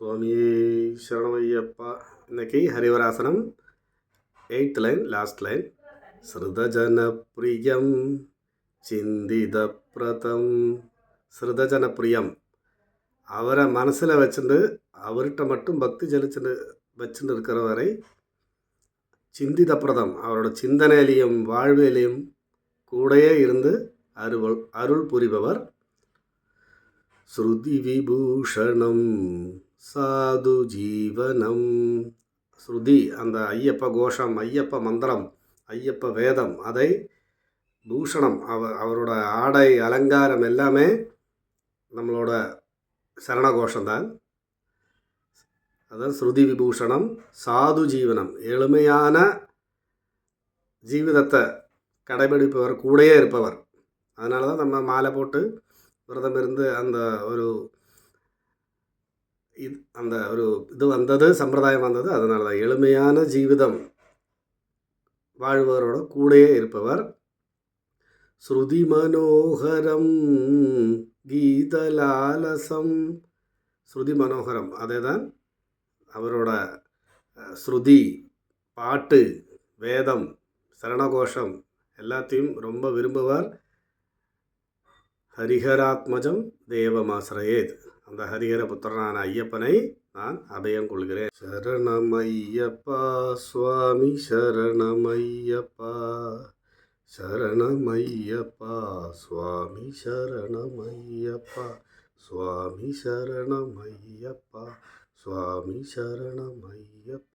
சுவாமியே சரணமையப்பா. இன்னைக்கு Harivarasanam 8th line, last line. ஸ்ருதஜன பிரியம் சிந்தித பிரதம். ஸ்ருதஜன பிரியம், அவரை மனசில் வச்சுட்டு அவர்கிட்ட மட்டும் பக்தி வச்சுட்டு இருக்கிற வரை சிந்தித பிரதம், அவரோட சிந்தனையிலையும் வாழ்விலையும் கூடையே இருந்து அருள் புரிபவர். ஸ்ருதி விபூஷணம் சாது ஜீவனம். ஸ்ருதி, அந்த ஐயப்ப கோஷம், ஐயப்ப மந்திரம், ஐயப்ப வேதம், அதை பூஷணம், அவரோட ஆடை அலங்காரம் எல்லாமே நம்மளோட சரண கோஷம்தான். அதான் ஸ்ருதி விபூஷணம் சாது ஜீவனம், எளிமையான ஜீவிதத்தை கடைபிடிப்பவர், கூடையே இருப்பவர். அதனால தான் நம்ம மாலை போட்டு விரதம் இருந்து அந்த ஒரு இது வந்தது, சம்பிரதாயம் வந்தது. அதனால தான் எளிமையான ஜீவிதம் வாழ்பவரோட கூடையே இருப்பவர். ஸ்ருதி மனோகரம் கீதலாலசம். ஸ்ருதி மனோகரம், அதே தான் அவரோட ஸ்ருதி, பாட்டு, வேதம், சரணகோஷம் எல்லாத்தையும் ரொம்ப விரும்புவார். ஹரிஹராத்மஜம் தேவமாசிரயேத், அந்த ஹரிஹர புத்திரனான ஐயப்பனை நான் அபயம் கொள்கிறேன். சரணமையப்பா சுவாமி சரணமையப்பா, சரணமையப்பா சுவாமி சரணமையப்பா, சுவாமி சரணமையப்பா, சுவாமி சரணமையப்பா.